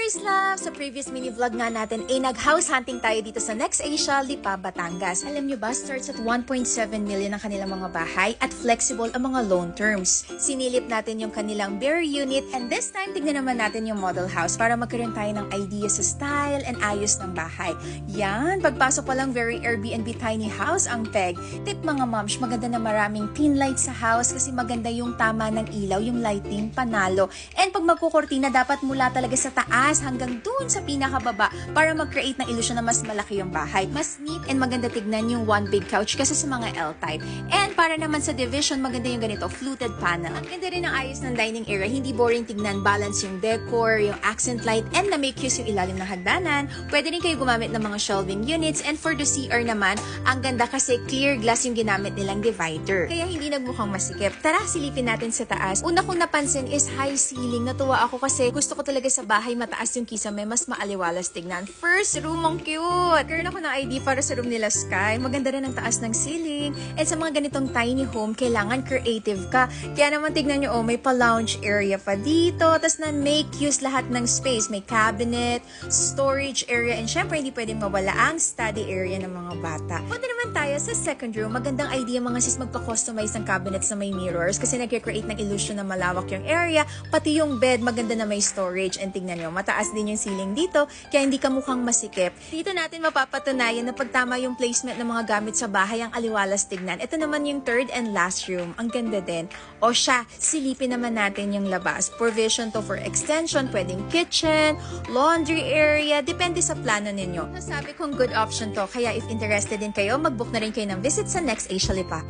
Cheers love! Sa previous mini vlog nga natin, nag-house hunting tayo dito sa Next Asia, Lipa, Batangas. Alam nyo ba, starts at 1.7 million ang kanilang mga bahay at flexible ang mga loan terms. Sinilip natin yung kanilang bare unit and this time, tignan naman natin yung model house para magkaroon tayo ng idea sa style and ayos ng bahay. Yan, pagpasok pa lang very Airbnb tiny house ang peg. Tip mga moms, maganda na maraming pin lights sa house kasi maganda yung tama ng ilaw, yung lighting, panalo. And pag magkukortina, dapat mula talaga sa taas hanggang dun sa pinakababa para mag-create ng illusion na mas malaki yung bahay. Mas neat and maganda tignan yung one big couch kasi sa mga L-type. And para naman sa division, maganda yung ganito, fluted panel. Ang ganda rin ng ayos ng dining area, hindi boring tignan, balance yung decor, yung accent light, and na-make use yung ilalim ng hagdanan. Pwede rin kayo gumamit ng mga shelving units and for the CR naman, ang ganda kasi clear glass yung ginamit nilang divider. Kaya hindi nagmukhang masikip. Tara, silipin natin sa taas. Una kong napansin is high ceiling. Natuwa ako kasi gusto ko talaga sa bahay mataas yung kisame, mas maaliwalas tignan. First room, ang cute! Karoon ako ng ID para sa room nila Sky. Maganda rin ang taas ng ceiling. And sa mga ganitong tiny home, kailangan creative ka. Kaya naman tignan nyo, may pa-lounge area pa dito. Tapos na-make use lahat ng space. May cabinet, storage area, and syempre hindi pwedeng mawala ang study area ng mga bata. Punta naman tayo sa second room. Magandang idea mga sis magpa-customize ng cabinets na may mirrors kasi nag-create ng illusion na malawak yung area. Pati yung bed, maganda na may storage. And tignan nyo, mataas din yung ceiling dito, kaya hindi ka mukhang masikip. Dito natin mapapatunayan na pagtama yung placement ng mga gamit sa bahay ang aliwalas tignan. Ito naman yung third and last room. Ang ganda din. O siya, silipin naman natin yung labas. Provision to for extension, pwedeng kitchen, laundry area, depende sa plano ninyo. Nasabi kong good option to, kaya if interested din kayo, mag-book na rin kayo ng visit sa Next Asia Lipa.